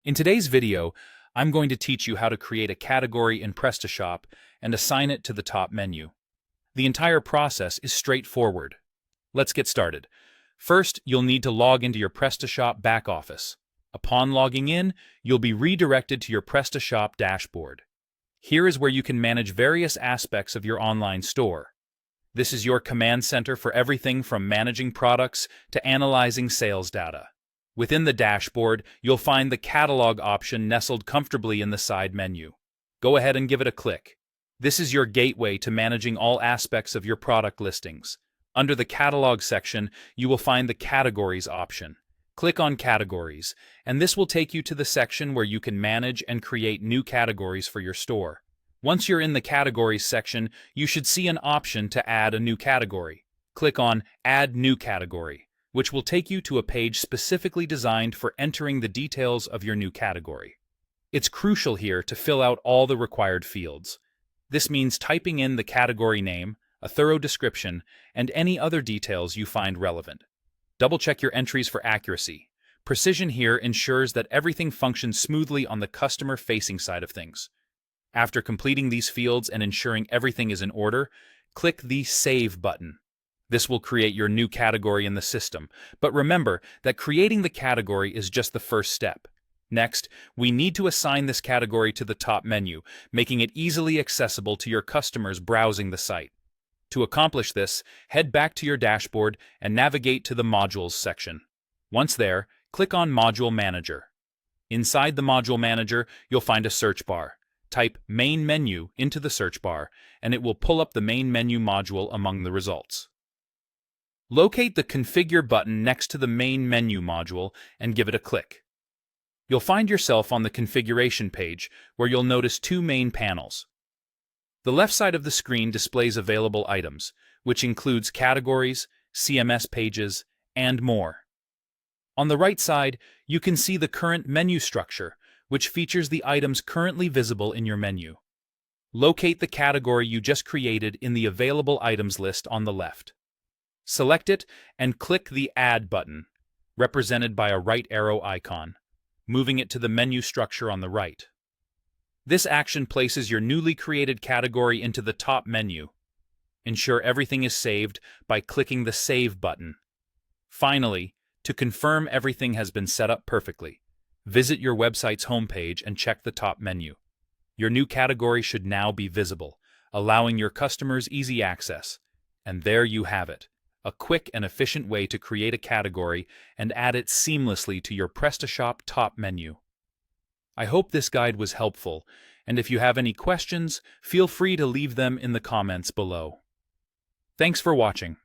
In today's video, I'm going to teach you how to create a category in PrestaShop and assign it to the top menu. The entire process is straightforward. Let's get started. First, you'll need to log into your PrestaShop back office. Upon logging in, you'll be redirected to your PrestaShop dashboard. Here is where you can manage various aspects of your online store. This is your command center for everything from managing products to analyzing sales data. Within the dashboard, you'll find the catalog option nestled comfortably in the side menu. Go ahead and give it a click. This is your gateway to managing all aspects of your product listings. Under the catalog section, you will find the categories option. Click on categories, and this will take you to the section where you can manage and create new categories for your store. Once you're in the categories section, you should see an option to add a new category. Click on Add New Category, which will take you to a page specifically designed for entering the details of your new category. It's crucial here to fill out all the required fields. This means typing in the category name, a thorough description, and any other details you find relevant. Double-check your entries for accuracy. Precision here ensures that everything functions smoothly on the customer-facing side of things. After completing these fields and ensuring everything is in order, click the Save button. This will create your new category in the system, but remember that creating the category is just the first step. Next, we need to assign this category to the top menu, making it easily accessible to your customers browsing the site. To accomplish this, head back to your dashboard and navigate to the Modules section. Once there, click on Module Manager. Inside the Module Manager, you'll find a search bar. Type Main Menu into the search bar, and it will pull up the main menu module among the results. Locate the Configure button next to the main menu module and give it a click. You'll find yourself on the configuration page, where you'll notice two main panels. The left side of the screen displays available items, which includes categories, CMS pages, and more. On the right side, you can see the current menu structure, which features the items currently visible in your menu. Locate the category you just created in the Available Items list on the left. Select it and click the Add button, represented by a right arrow icon, moving it to the menu structure on the right. This action places your newly created category into the top menu. Ensure everything is saved by clicking the Save button. Finally, to confirm everything has been set up perfectly, visit your website's homepage and check the top menu. Your new category should now be visible, allowing your customers easy access. And there you have it, a quick and efficient way to create a category and add it seamlessly to your PrestaShop top menu. I hope this guide was helpful, and if you have any questions, feel free to leave them in the comments below. Thanks for watching.